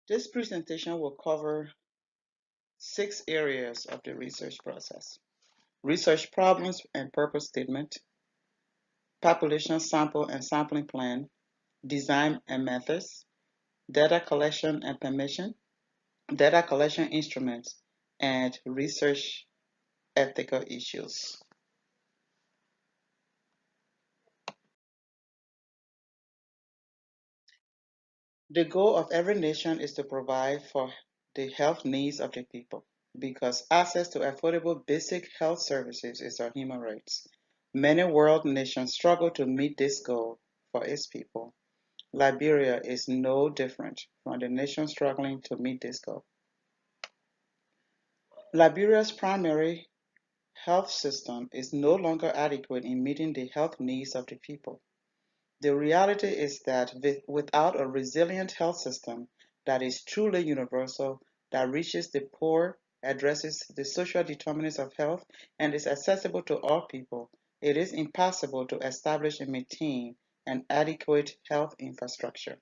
This presentation will cover 6 areas of the research process: research problems and purpose statement, population sample and sampling plan, design and methods, data collection and permission, data collection instruments, and research ethical issues. The goal of every nation is to provide for the health needs of the people because access to affordable basic health services is a human right. Many world nations struggle to meet this goal for its people. Liberia is no different from the nation struggling to meet this goal. Liberia's primary health system is no longer adequate in meeting the health needs of the people. The reality is that without a resilient health system that is truly universal, that reaches the poor, addresses the social determinants of health, and is accessible to all people, it is impossible to establish and maintain an adequate health infrastructure.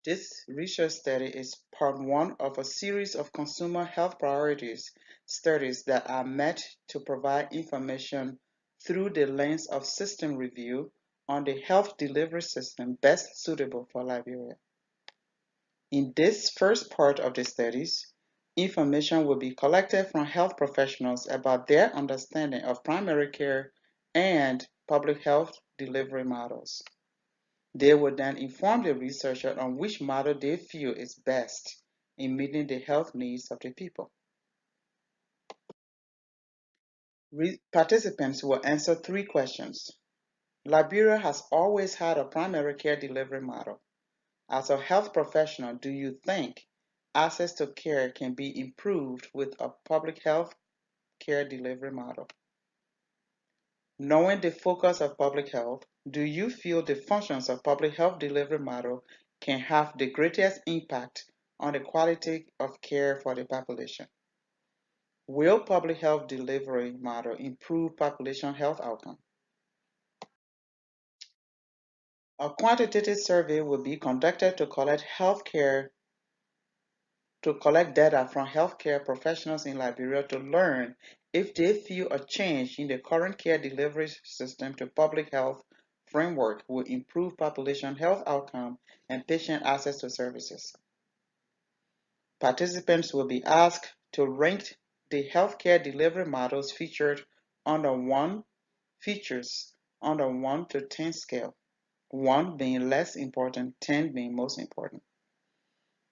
This research study is part one of a series of consumer health priorities studies that are meant to provide information through the lens of system review on the health delivery system best suitable for Liberia. In this first part of the studies, information will be collected from health professionals about their understanding of primary care and public health delivery models. They will then inform the researcher on which model they feel is best in meeting the health needs of the people. Participants will answer 3 questions. Liberia has always had a primary care delivery model. As a health professional, do you think access to care can be improved with a public health care delivery model? Knowing the focus of public health, do you feel the functions of public health delivery model can have the greatest impact on the quality of care for the population? Will public health delivery model improve population health outcome? A quantitative survey will be conducted to collect data from healthcare professionals in Liberia to learn if they feel a change in the current care delivery system to public health framework will improve population health outcome and patient access to services. Participants will be asked to rank the healthcare delivery models features on a 1 to 10 scale, 1 being less important, 10 being most important.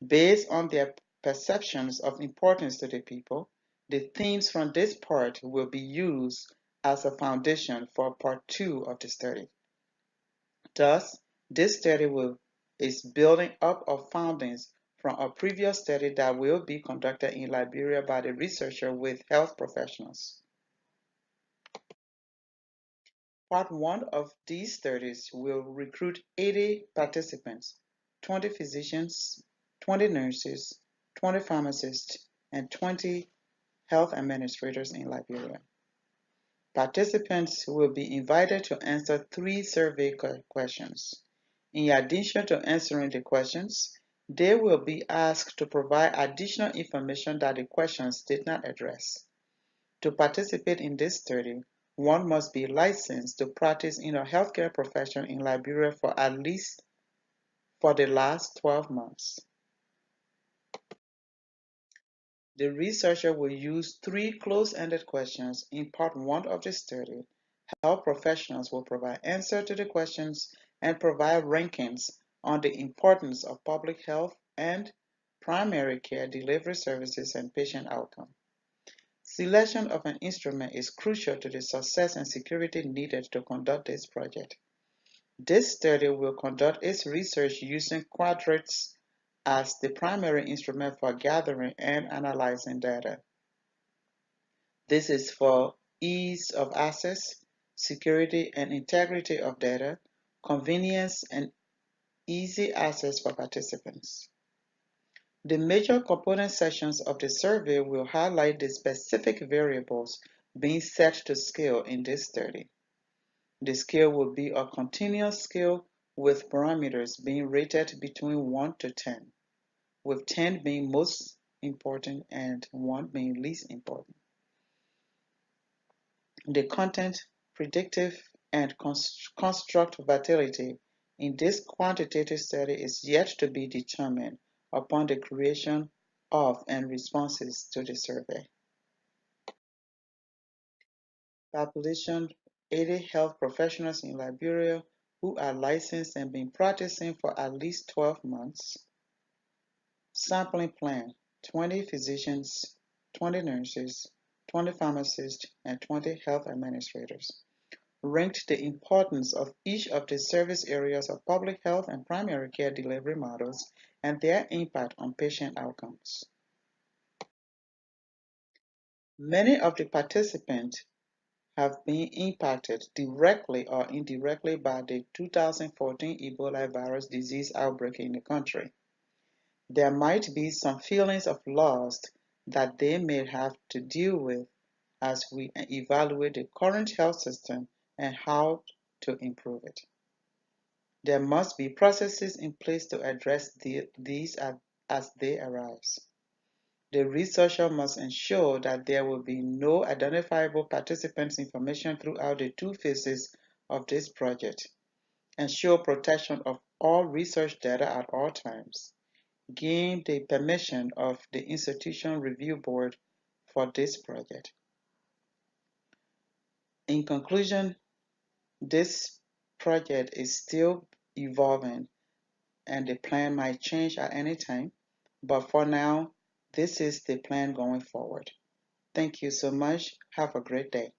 Based on their perceptions of importance to the people, the themes from this part will be used as a foundation for part 2 of the study. Thus, this study is building up of findings from a previous study that will be conducted in Liberia by the researcher with health professionals. Part 1 of these studies will recruit 80 participants, 20 physicians, 20 nurses, 20 pharmacists, and 20 health administrators in Liberia. Participants will be invited to answer 3 survey questions. In addition to answering the questions, they will be asked to provide additional information that the questions did not address. To participate in this study, one must be licensed to practice in a healthcare profession in Liberia for at least for the last 12 months. The researcher will use 3 close-ended questions in part 1 of the study. Health professionals will provide answers to the questions and provide rankings on the importance of public health and primary care delivery services and patient outcome. Selection of an instrument is crucial to the success and security needed to conduct this project. This study will conduct its research using quadrats as the primary instrument for gathering and analyzing data. This is for ease of access, security and integrity of data, convenience, and easy access for participants. The major component sections of the survey will highlight the specific variables being set to scale in this study. The scale will be a continuous scale with parameters being rated between 1 to 10, with 10 being most important and 1 being least important. The content, predictive, and construct vitality in this quantitative study is yet to be determined upon the creation of and responses to the survey. Population: 80 health professionals in Liberia who are licensed and been practicing for at least 12 months. Sampling plan: 20 physicians, 20 nurses, 20 pharmacists, and 20 health administrators. Ranked the importance of each of the service areas of public health and primary care delivery models and their impact on patient outcomes. Many of the participants have been impacted directly or indirectly by the 2014 Ebola virus disease outbreak in the country. There might be some feelings of loss that they may have to deal with as we evaluate the current health system and how to improve it. There must be processes in place to address these as they arise. The researcher must ensure that there will be no identifiable participants' information throughout the 2 phases of this project, ensure protection of all research data at all times, gain the permission of the institution review board for this project. In conclusion, this project is still evolving and the plan might change at any time, but for now, this is the plan going forward. Thank you so much. Have a great day.